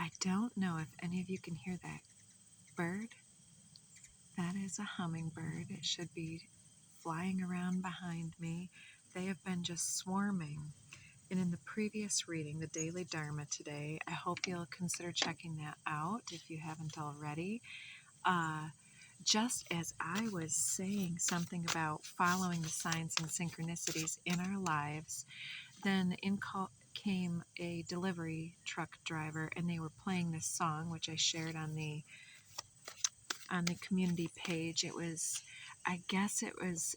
I don't know if any of you can hear that bird. That is a hummingbird. It should be flying around behind me. They have been just swarming. And in the previous reading, the Daily Dharma today, I hope you'll consider checking that out if you haven't already. Just as I was saying something about following the signs and synchronicities in our lives, then came a delivery truck driver, and they were playing this song, which I shared on the community page. It was, I guess it was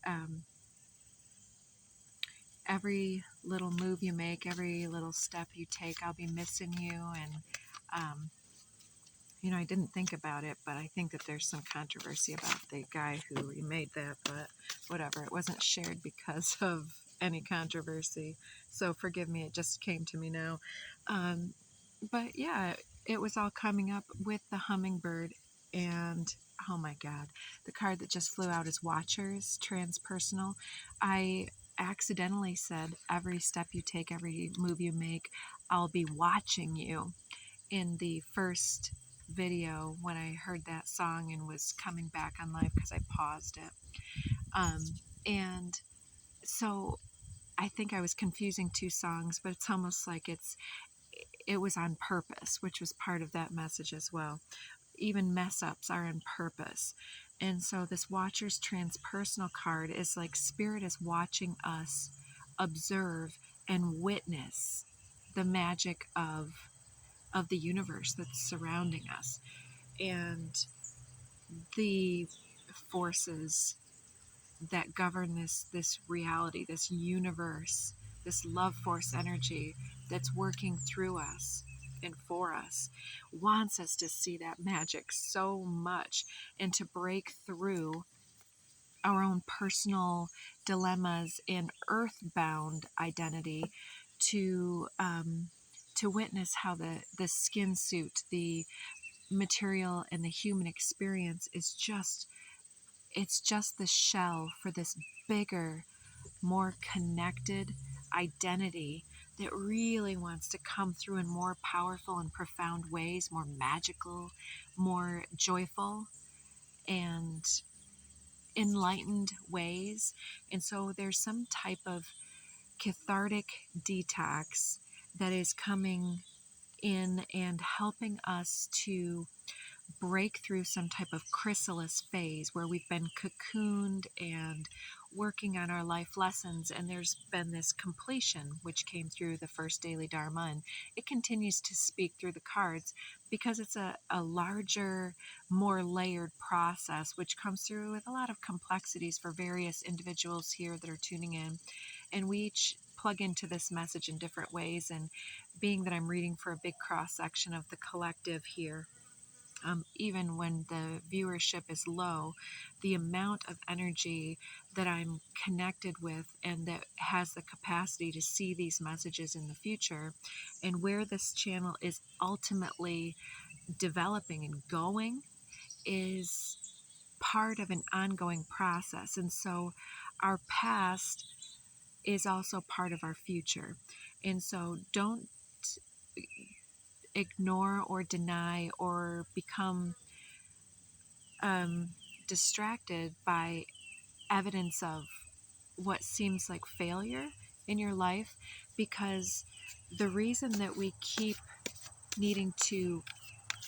every little move you make, every little step you take, I'll be missing you. And I didn't think about it, but I think that there's some controversy about the guy who remade that, but whatever. It wasn't shared because of any controversy, so forgive me, it just came to me now. But yeah, it was all coming up with the hummingbird, and oh my god, the card that just flew out is Watchers, transpersonal. I accidentally said, every step you take, every move you make, I'll be watching you, in the first video when I heard that song and was coming back on live because I paused it. And so I think I was confusing two songs, but it's almost like it was on purpose, which was part of that message as well. Even mess ups are on purpose. And so this Watcher's transpersonal card is like Spirit is watching us observe and witness the magic of the universe that's surrounding us, and the forces that govern this reality, this universe, this love force energy that's working through us and for us, wants us to see that magic so much and to break through our own personal dilemmas and earthbound identity to witness how the skin suit, the material, and the human experience is just the shell for this bigger, more connected identity that really wants to come through in more powerful and profound ways, more magical, more joyful, and enlightened ways. And so there's some type of cathartic detox that is coming in and helping us to break through some type of chrysalis phase where we've been cocooned and working on our life lessons, and there's been this completion which came through the first Daily Dharma, and it continues to speak through the cards because it's a larger, more layered process which comes through with a lot of complexities for various individuals here that are tuning in, and we each plug into this message in different ways. And being that I'm reading for a big cross section of the collective here, even when the viewership is low, the amount of energy that I'm connected with and that has the capacity to see these messages in the future, and where this channel is ultimately developing and going, is part of an ongoing process. And so our past is also part of our future. And so don't ignore or deny or become distracted by evidence of what seems like failure in your life, because the reason that we keep needing to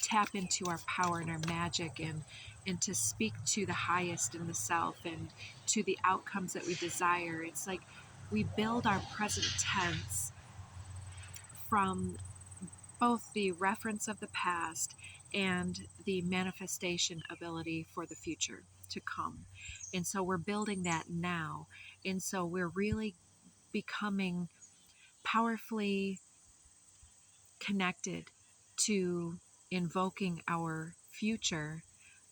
tap into our power and our magic and to speak to the highest in the self and to the outcomes that we desire, it's like we build our present tense from both the reference of the past and the manifestation ability for the future to come. And so we're building that now. And so we're really becoming powerfully connected to invoking our future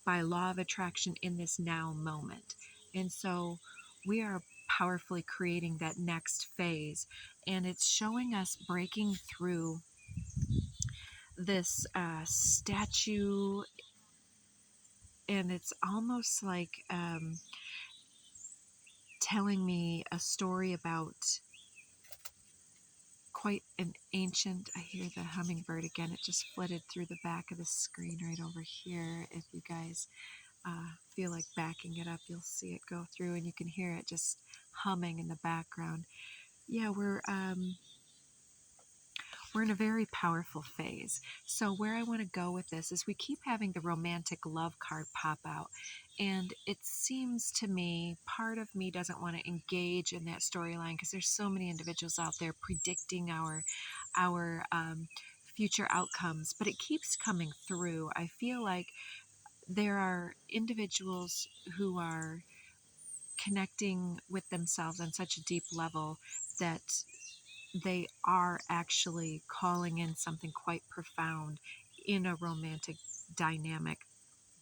by law of attraction in this now moment. And so we are powerfully creating that next phase, and it's showing us breaking through this statue, and it's almost like telling me a story about quite an ancient, I hear the hummingbird again, it just flitted through the back of the screen right over here. If you guys feel like backing it up, you'll see it go through and you can hear it just humming in the background. Yeah, we're in a very powerful phase. So where I want to go with this is we keep having the romantic love card pop out. And it seems to me, part of me doesn't want to engage in that storyline because there's so many individuals out there predicting our future outcomes, but it keeps coming through. I feel like there are individuals who are connecting with themselves on such a deep level that they are actually calling in something quite profound in a romantic dynamic.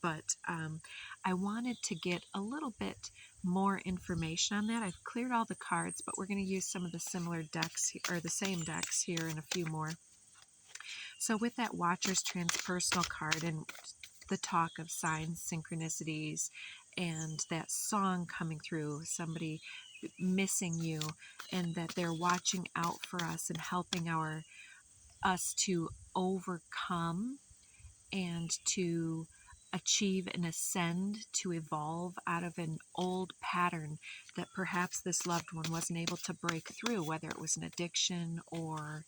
But I wanted to get a little bit more information on that. I've cleared all the cards, but we're going to use some of the similar decks, or the same decks here, and a few more. So with that Watcher's Transpersonal card and the talk of signs, synchronicities, and that song coming through, somebody missing you, and that they're watching out for us and helping us to overcome and to achieve and ascend, to evolve out of an old pattern that perhaps this loved one wasn't able to break through, whether it was an addiction or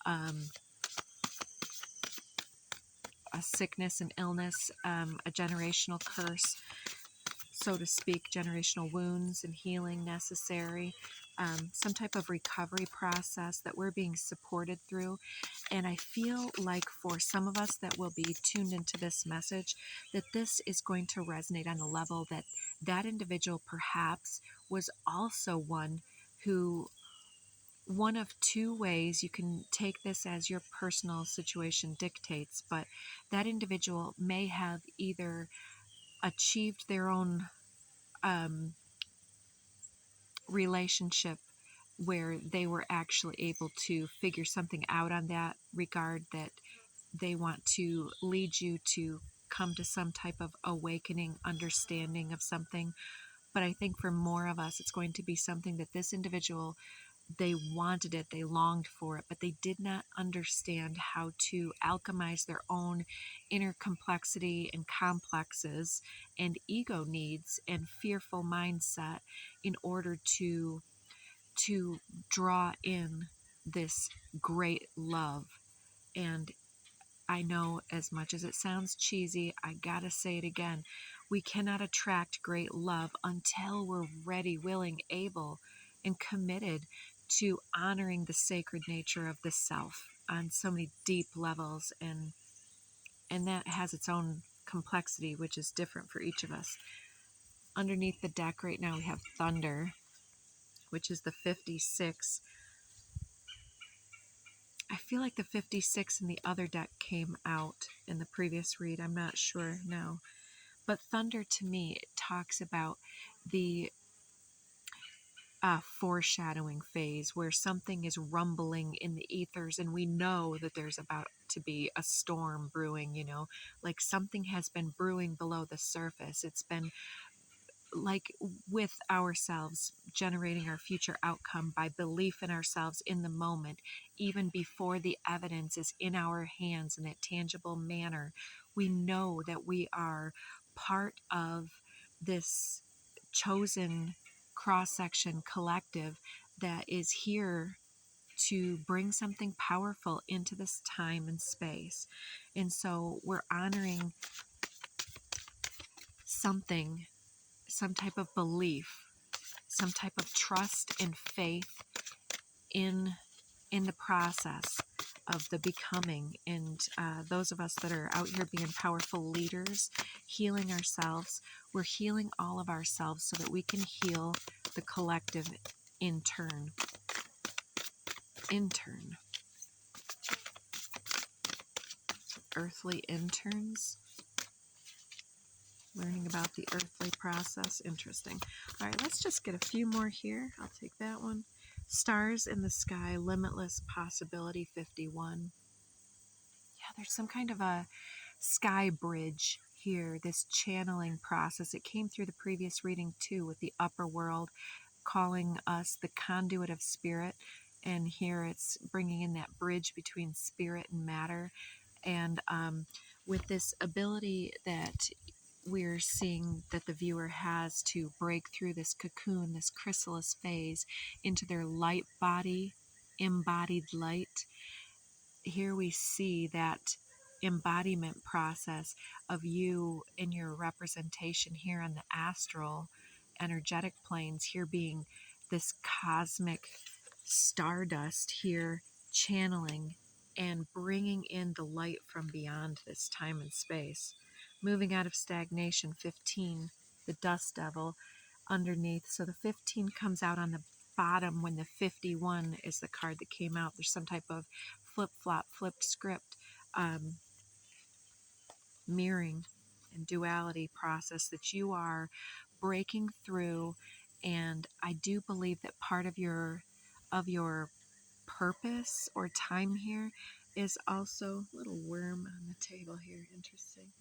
a sickness and illness, a generational curse, so to speak, generational wounds and healing necessary, some type of recovery process that we're being supported through. And I feel like for some of us that will be tuned into this message, that this is going to resonate on the level that that individual perhaps was also one who, one of two ways you can take this as your personal situation dictates, but that individual may have either achieved their own relationship where they were actually able to figure something out on that regard, that they want to lead you to come to some type of awakening understanding of something. But I think for more of us, it's going to be something that this individual, they wanted it, they longed for it, but they did not understand how to alchemize their own inner complexity and complexes and ego needs and fearful mindset in order to draw in this great love. And I know, as much as it sounds cheesy, I gotta say it again. We cannot attract great love until we're ready, willing, able, and committed to honoring the sacred nature of the self on so many deep levels, and that has its own complexity, which is different for each of us. Underneath the deck right now we have Thunder, which is the 56. I feel like the 56 in the other deck came out in the previous read. I'm not sure now. But Thunder, to me, it talks about the foreshadowing phase where something is rumbling in the ethers and we know that there's about to be a storm brewing, like something has been brewing below the surface. It's been like with ourselves, generating our future outcome by belief in ourselves in the moment, even before the evidence is in our hands in that tangible manner. We know that we are part of this chosen cross-section collective that is here to bring something powerful into this time and space. And so we're honoring something, some type of belief, some type of trust and faith in the process of the becoming. And those of us that are out here being powerful leaders, healing ourselves, we're healing all of ourselves so that we can heal the collective in turn. Intern. Earthly interns. Learning about the earthly process. Interesting. All right, let's just get a few more here. I'll take that one. Stars in the Sky, Limitless Possibility 51. Yeah, there's some kind of a sky bridge here, this channeling process. It came through the previous reading too with the upper world calling us the conduit of spirit. And here it's bringing in that bridge between spirit and matter. And with this ability that we're seeing that the viewer has to break through this cocoon, this chrysalis phase, into their light body, embodied light. Here we see that embodiment process of you in your representation here on the astral energetic planes, here being this cosmic stardust here, channeling and bringing in the light from beyond this time and space. Moving out of stagnation, 15, the dust devil underneath. So the 15 comes out on the bottom when the 51 is the card that came out. There's some type of flip-flop, flipped script, mirroring and duality process that you are breaking through. And I do believe that part of your purpose or time here is also little worm on the table here. Interesting.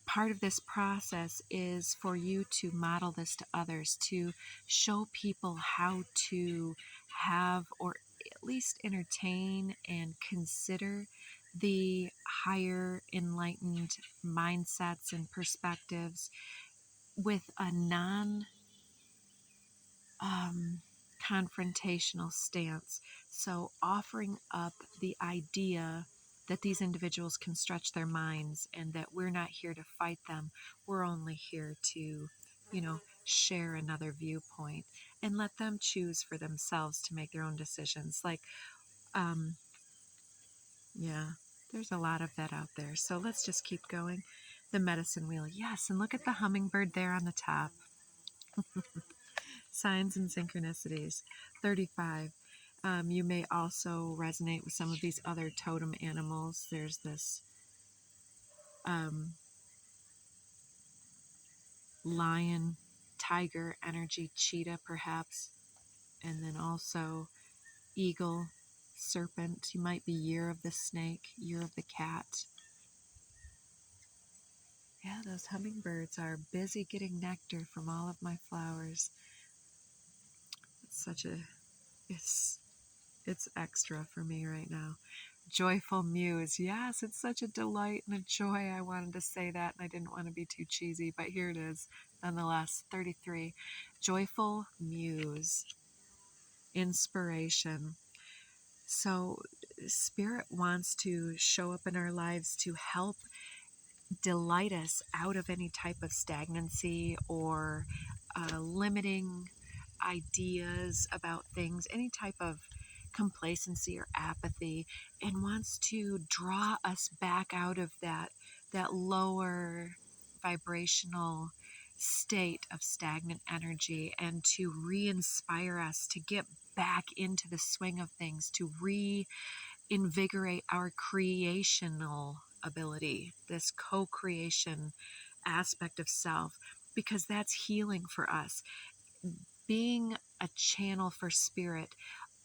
Part of this process is for you to model this to others, to show people how to have or at least entertain and consider the higher enlightened mindsets and perspectives with a non confrontational stance. So offering up the idea that these individuals can stretch their minds and that we're not here to fight them. We're only here to, share another viewpoint and let them choose for themselves to make their own decisions. Like, yeah, there's a lot of that out there. So let's just keep going. The medicine wheel. Yes, and look at the hummingbird there on the top. Signs and synchronicities. 35. You may also resonate with some of these other totem animals. There's this lion, tiger energy, cheetah perhaps, and then also eagle, serpent. You might be year of the snake, year of the cat. Yeah, those hummingbirds are busy getting nectar from all of my flowers. It's such a, it's extra for me right now. Joyful muse. Yes, it's such a delight and a joy. I wanted to say that and I didn't want to be too cheesy, but here it is nonetheless. 33. Joyful muse. Inspiration. So Spirit wants to show up in our lives to help delight us out of any type of stagnancy or limiting ideas about things, any type of complacency or apathy, and wants to draw us back out of that lower vibrational state of stagnant energy and to re-inspire us to get back into the swing of things, to reinvigorate our creational ability, this co-creation aspect of self, because that's healing for us. Being a channel for spirit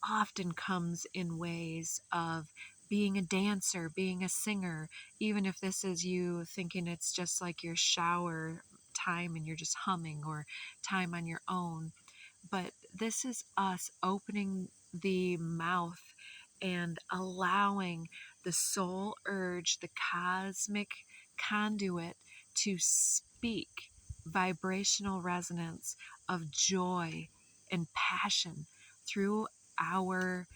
often comes in ways of being a dancer, being a singer, even if this is you thinking it's just like your shower time and you're just humming, or time on your own. But this is us opening the mouth and allowing the soul urge, the cosmic conduit, to speak vibrational resonance of joy and passion through our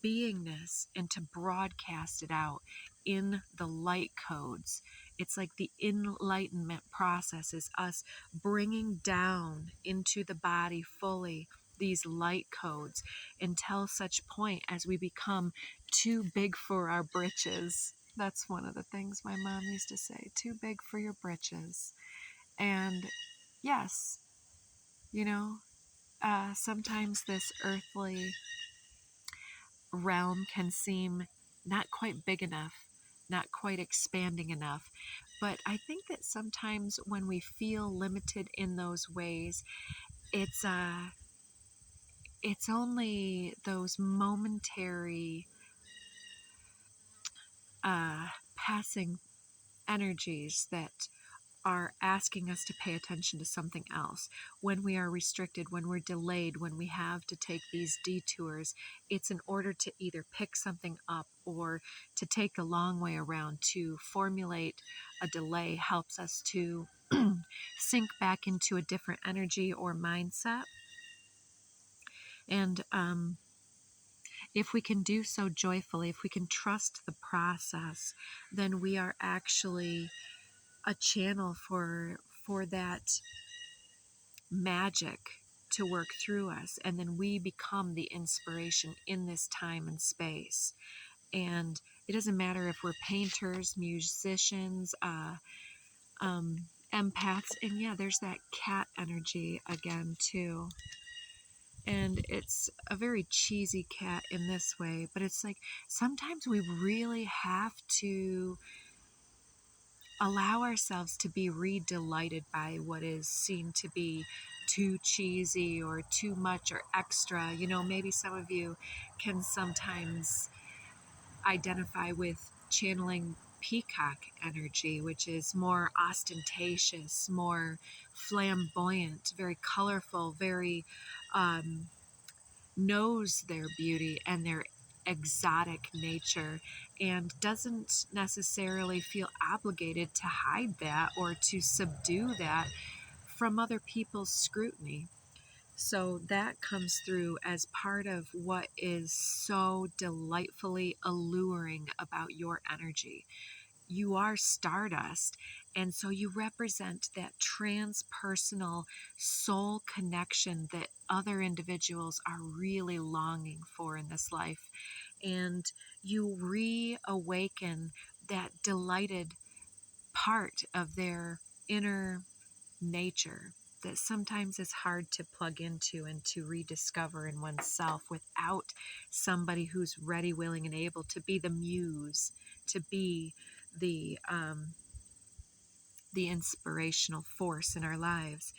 beingness and to broadcast it out in the light codes. It's like the enlightenment process is us bringing down into the body fully these light codes until such point as we become too big for our britches. That's one of the things my mom used to say, too big for your britches. And yes, sometimes this earthly realm can seem not quite big enough, not quite expanding enough. But I think that sometimes when we feel limited in those ways, it's only those momentary passing energies that are asking us to pay attention to something else. When we are restricted, when we're delayed, when we have to take these detours, it's in order to either pick something up or to take the long way around. To formulate a delay helps us to sink back into a different energy or mindset. And if we can do so joyfully, if we can trust the process, then we are actually a channel for that magic to work through us, and then we become the inspiration in this time and space. And it doesn't matter if we're painters, musicians, empaths, and yeah, there's that cat energy again too. And it's a very cheesy cat in this way, but it's like sometimes we really have to allow ourselves to be re-delighted by what is seen to be too cheesy or too much or extra. You know, maybe some of you can sometimes identify with channeling peacock energy, which is more ostentatious, more flamboyant, very colorful, very knows their beauty and their exotic nature, and doesn't necessarily feel obligated to hide that or to subdue that from other people's scrutiny. So that comes through as part of what is so delightfully alluring about your energy. You are stardust, and so you represent that transpersonal soul connection that other individuals are really longing for in this life. And you reawaken that delighted part of their inner nature that sometimes is hard to plug into and to rediscover in oneself without somebody who's ready, willing, and able to be the muse, to be the inspirational force in our lives.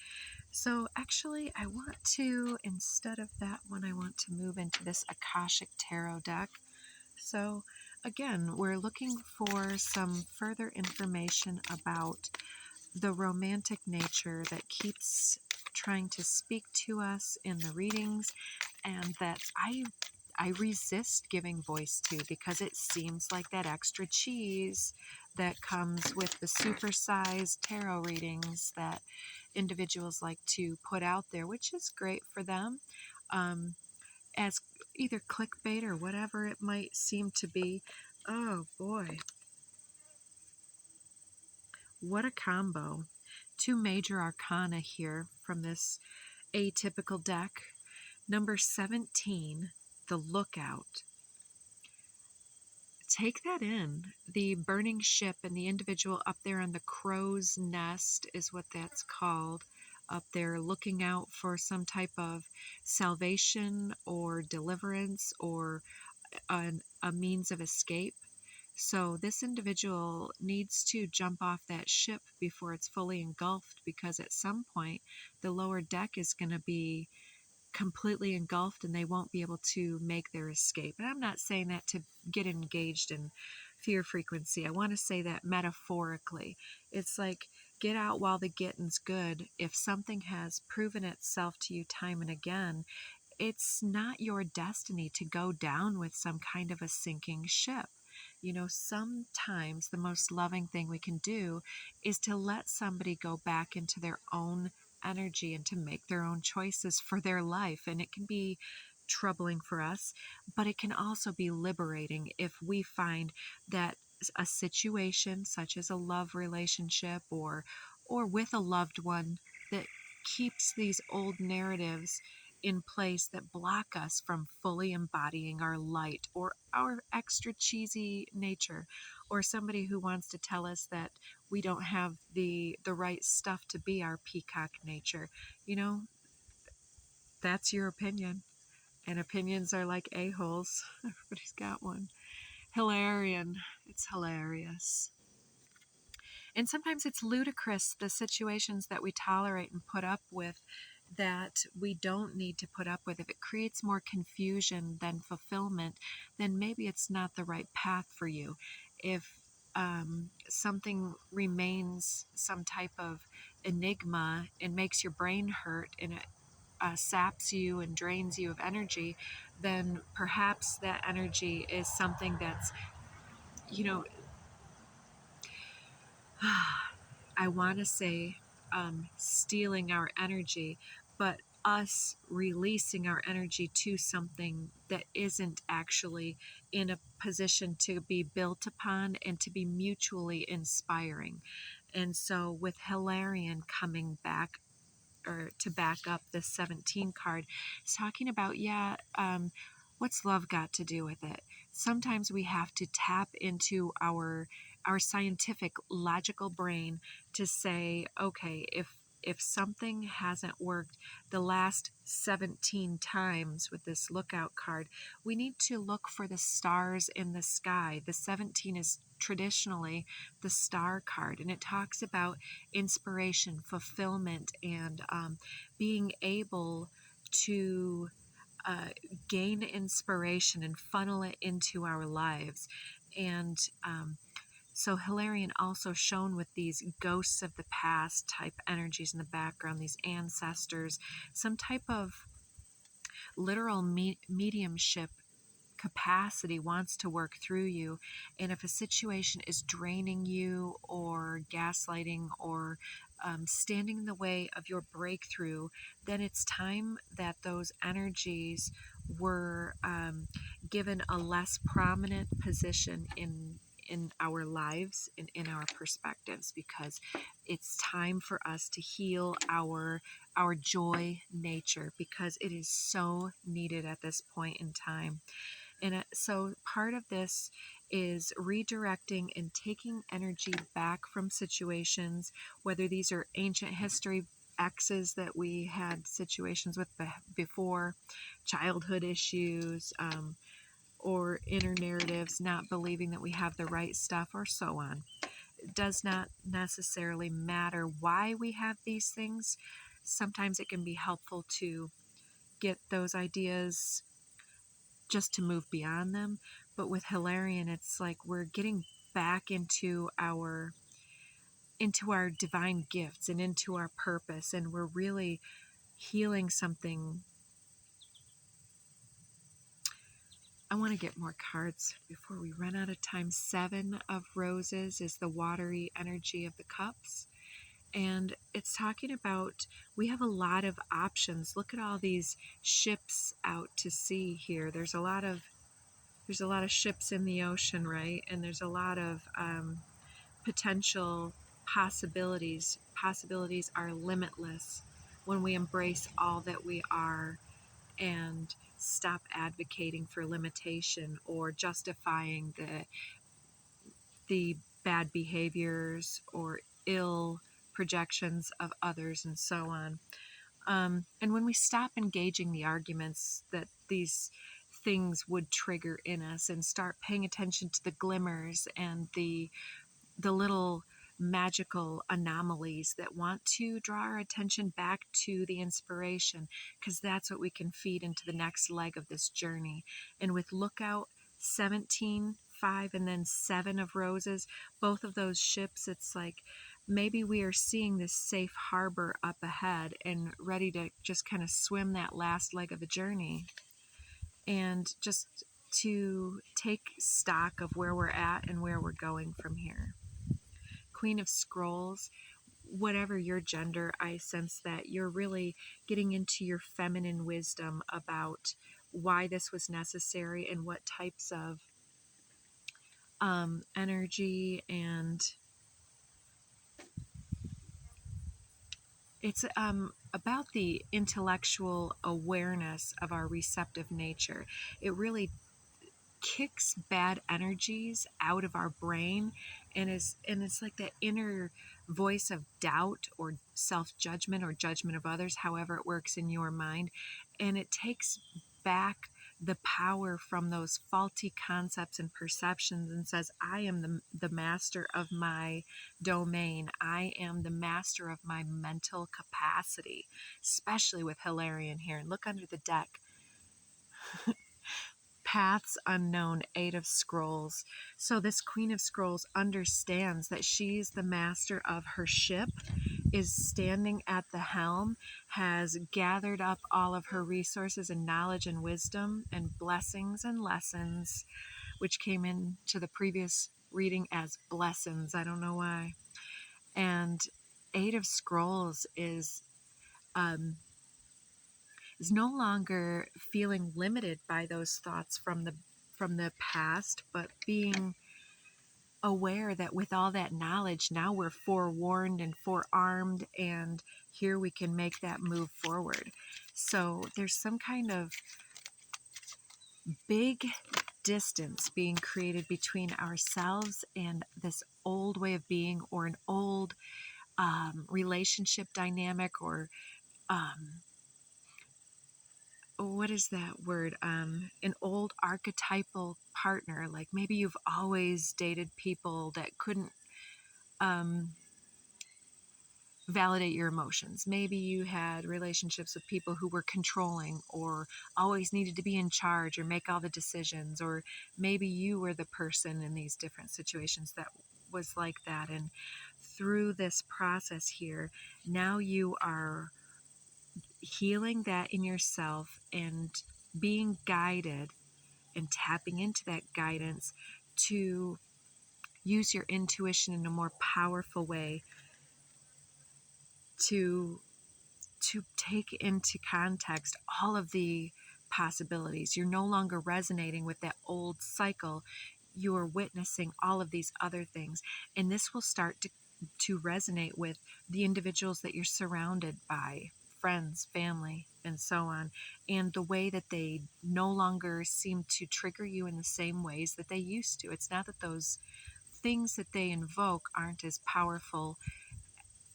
So actually, I want to, instead of that one, I want to move into this Akashic Tarot deck. So again, we're looking for some further information about the romantic nature that keeps trying to speak to us in the readings, and that I resist giving voice to because it seems like that extra cheese that comes with the supersized tarot readings that individuals like to put out there, which is great for them, as either clickbait or whatever it might seem to be. Oh boy, what a combo. Two major arcana here from this atypical deck. Number 17, the Lookout. Take that in. The burning ship and the individual up there on the crow's nest is what that's called. Up there looking out for some type of salvation or deliverance or a means of escape. So this individual needs to jump off that ship before it's fully engulfed, because at some point the lower deck is going to be completely engulfed and they won't be able to make their escape. And I'm not saying that to get engaged in fear frequency. I want to say that metaphorically. It's like, get out while the getting's good. If something has proven itself to you time and again, it's not your destiny to go down with some kind of a sinking ship. You know, sometimes the most loving thing we can do is to let somebody go back into their own energy and to make their own choices for their life. And it can be troubling for us, but it can also be liberating if we find that a situation such as a love relationship or with a loved one that keeps these old narratives in place that block us from fully embodying our light or our extra cheesy nature, or somebody who wants to tell us that we don't have the right stuff to be our peacock nature. You know, that's your opinion, and opinions are like a-holes. Everybody's got one. Hilarion. It's hilarious. And sometimes it's ludicrous, the situations that we tolerate and put up with that we don't need to put up with. If it creates more confusion than fulfillment, then maybe it's not the right path for you. If something remains some type of enigma and makes your brain hurt, and it saps you and drains you of energy, then perhaps that energy is something that's, you know, I want to say stealing our energy, but us releasing our energy to something that isn't actually in a position to be built upon and to be mutually inspiring. And so with Hilarion coming back, or to back up this 17 card, it's talking about, what's love got to do with it? Sometimes we have to tap into our scientific logical brain to say, okay, if something hasn't worked the last 17 times with this lookout card, we need to look for the stars in the sky. The 17 is traditionally the star card, and it talks about inspiration, fulfillment, and being able to gain inspiration and funnel it into our lives. And so Hilarion also shown with these ghosts of the past type energies in the background, these ancestors, some type of literal mediumship capacity wants to work through you. And if a situation is draining you or gaslighting or standing in the way of your breakthrough, then it's time that those energies were given a less prominent position in our lives and in our perspectives, because it's time for us to heal our joy nature, because it is so needed at this point in time. And so part of this is redirecting and taking energy back from situations, whether these are ancient history exes that we had situations with before, childhood issues, or inner narratives, not believing that we have the right stuff, or so on. It does not necessarily matter why we have these things. Sometimes it can be helpful to get those ideas just to move beyond them. But with Hilarion, it's like we're getting back into our divine gifts and into our purpose, and we're really healing something. I want to get more cards before we run out of time. 7 of Roses is the watery energy of the cups. And it's talking about, we have a lot of options. Look at all these ships out to sea here. There's a lot of ships in the ocean, right? And there's a lot of potential possibilities. Possibilities are limitless when we embrace all that we are and stop advocating for limitation or justifying the bad behaviors or ill projections of others and so on. And when we stop engaging the arguments that these things would trigger in us and start paying attention to the glimmers and the little magical anomalies that want to draw our attention back to the inspiration, because that's what we can feed into the next leg of this journey. And with Lookout 17, 5, and then 7 of Roses, both of those ships, it's like maybe we are seeing this safe harbor up ahead and ready to just kind of swim that last leg of the journey, and just to take stock of where we're at and where we're going from here. Queen of Scrolls, whatever your gender, I sense that you're really getting into your feminine wisdom about why this was necessary and what types of energy, and it's about the intellectual awareness of our receptive nature. It really kicks bad energies out of our brain, and it's like that inner voice of doubt or self-judgment or judgment of others, however it works in your mind, and it takes back the power from those faulty concepts and perceptions and says, I am the master of my domain. I am the master of my mental capacity, especially with Hilarion here. And look under the deck. Paths unknown, 8 of Scrolls. So this Queen of Scrolls understands that she's the master of her ship, is standing at the helm, has gathered up all of her resources and knowledge and wisdom and blessings and lessons, which came into the previous reading as blessings. I don't know why. And 8 of Scrolls is no longer feeling limited by those thoughts from the past, but being aware that with all that knowledge, now we're forewarned and forearmed, and here we can make that move forward. So there's some kind of big distance being created between ourselves and this old way of being, or an old relationship dynamic, or what is that word? An old archetypal partner. Like maybe you've always dated people that couldn't validate your emotions. Maybe you had relationships with people who were controlling, or always needed to be in charge or make all the decisions, or maybe you were the person in these different situations that was like that. And through this process here, now you are healing that in yourself and being guided and tapping into that guidance to use your intuition in a more powerful way, to take into context all of the possibilities. You're no longer resonating with that old cycle. You're witnessing all of these other things, and this will start to resonate with the individuals that you're surrounded by, friends, family, and so on, and the way that they no longer seem to trigger you in the same ways that they used to. It's not that those things that they invoke aren't as powerful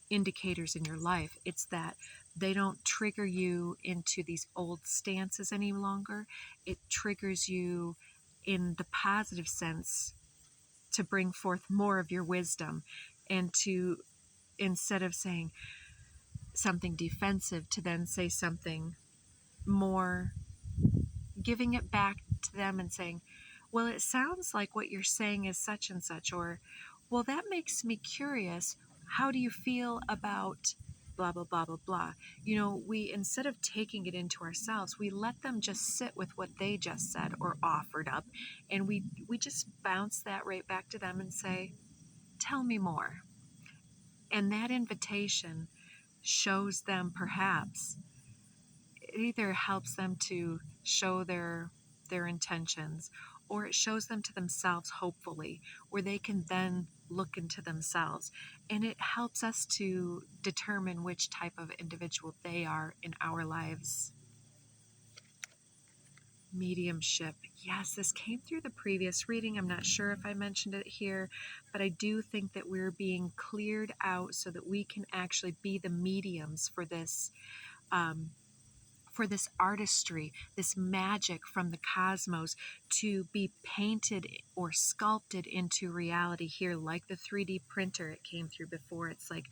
indicators in your life. It's that they don't trigger you into these old stances any longer. It triggers you in the positive sense to bring forth more of your wisdom, and to, instead of saying something defensive, to then say something more, giving it back to them and saying, well, it sounds like what you're saying is such and such, or, well, that makes me curious. How do you feel about blah, blah, blah, blah, blah? We, instead of taking it into ourselves, we let them just sit with what they just said or offered up. And we just bounce that right back to them and say, tell me more. And that invitation shows them, perhaps, it either helps them to show their intentions, or it shows them to themselves, hopefully, where they can then look into themselves. And it helps us to determine which type of individual they are in our lives. Mediumship. Yes, this came through the previous reading. I'm not sure if I mentioned it here, but I do think that we're being cleared out so that we can actually be the mediums for this artistry, this magic from the cosmos, to be painted or sculpted into reality here, like the 3D printer it came through before. It's like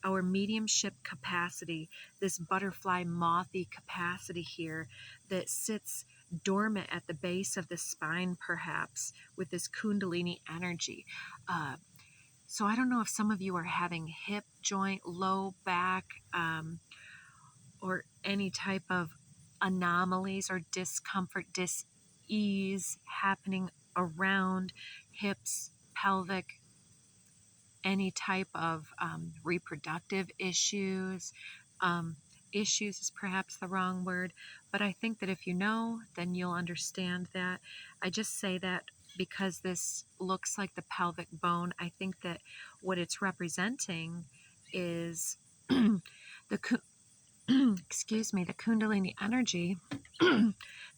our mediumship capacity, this butterfly mothy capacity here that sits dormant at the base of the spine, perhaps, with this kundalini energy. So I don't know if some of you are having hip, joint, low back, or any type of anomalies or discomfort, dis-ease happening around hips, pelvic, any type of reproductive issues. Issues is perhaps the wrong word, but I think that if you know, then you'll understand that. I just say that because this looks like the pelvic bone. I think that what it's representing is the excuse me, the kundalini energy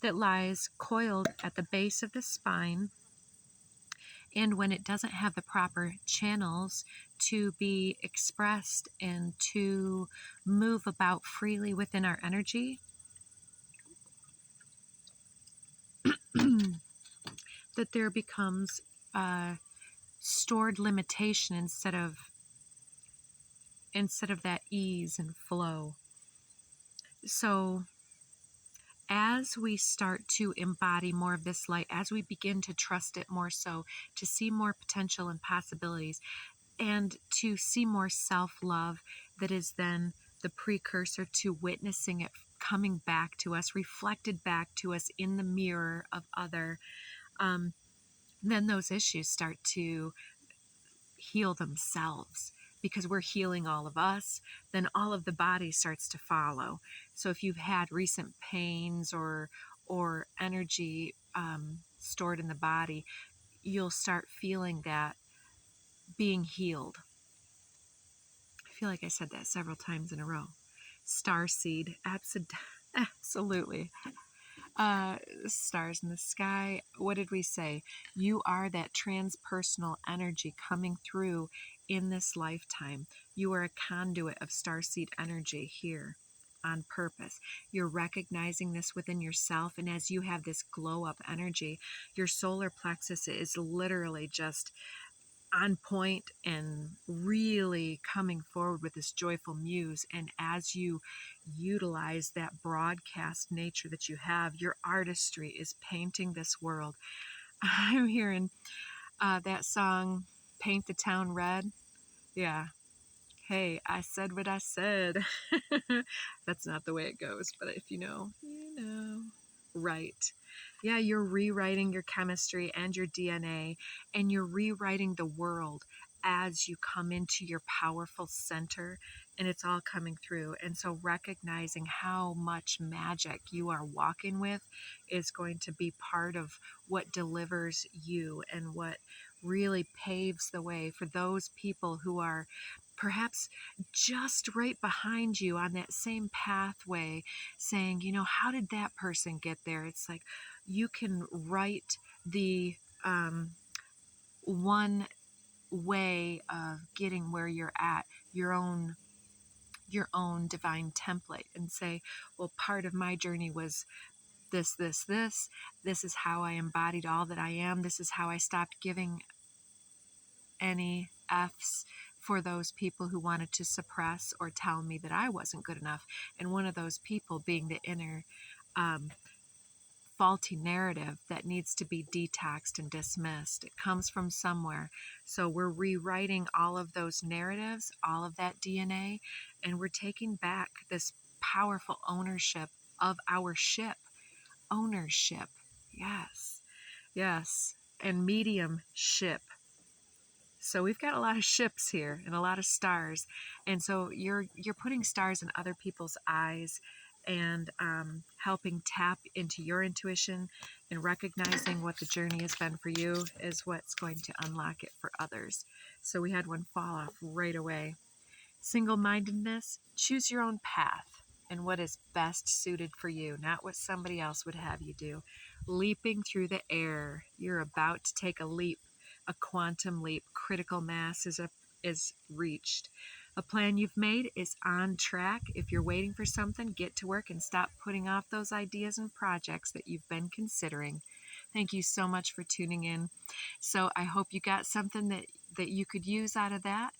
that lies coiled at the base of the spine. And when it doesn't have the proper channels to be expressed and to move about freely within our energy, that there becomes stored limitation instead of that ease and flow. So as we start to embody more of this light, as we begin to trust it more so, to see more potential and possibilities, and to see more self-love that is then the precursor to witnessing it coming back to us, reflected back to us in the mirror of other, then those issues start to heal themselves, because we're healing all of us, then all of the body starts to follow. So if you've had recent pains or energy stored in the body, you'll start feeling that being healed. I feel like I said that several times in a row. Starseed, absolutely. Stars in the sky. What did we say? You are that transpersonal energy coming through in this lifetime. You are a conduit of starseed energy here on purpose. You're recognizing this within yourself, and as you have this glow up energy, your solar plexus is literally just on point and really coming forward with this joyful muse. And as you utilize that broadcast nature that you have, your artistry is painting this world. I'm hearing that song, Paint the Town Red. Yeah. Hey, I said what I said. That's not the way it goes, but if you know, you know. Right. Yeah, you're rewriting your chemistry and your DNA, and you're rewriting the world as you come into your powerful center, and it's all coming through. And so recognizing how much magic you are walking with is going to be part of what delivers you and what really paves the way for those people who are perhaps just right behind you on that same pathway, saying, you know, how did that person get there? It's like you can write the one way of getting where you're at, your own divine template, and say, well, part of my journey was this is how I embodied all that I am, this is how I stopped giving any F's for those people who wanted to suppress or tell me that I wasn't good enough. And one of those people being the inner faulty narrative that needs to be detoxed and dismissed. It comes from somewhere. So we're rewriting all of those narratives, all of that DNA, and we're taking back this powerful ownership of our ship. Ownership. Yes. Yes. And mediumship. So we've got a lot of ships here and a lot of stars, and so you're putting stars in other people's eyes, and helping tap into your intuition, and recognizing what the journey has been for you is what's going to unlock it for others. So we had one fall off right away. Single-mindedness, choose your own path and what is best suited for you, not what somebody else would have you do. Leaping through the air, you're about to take a leap. A quantum leap, critical mass is reached. A plan you've made is on track. If you're waiting for something, get to work and stop putting off those ideas and projects that you've been considering. Thank you so much for tuning in. So I hope you got something that you could use out of that.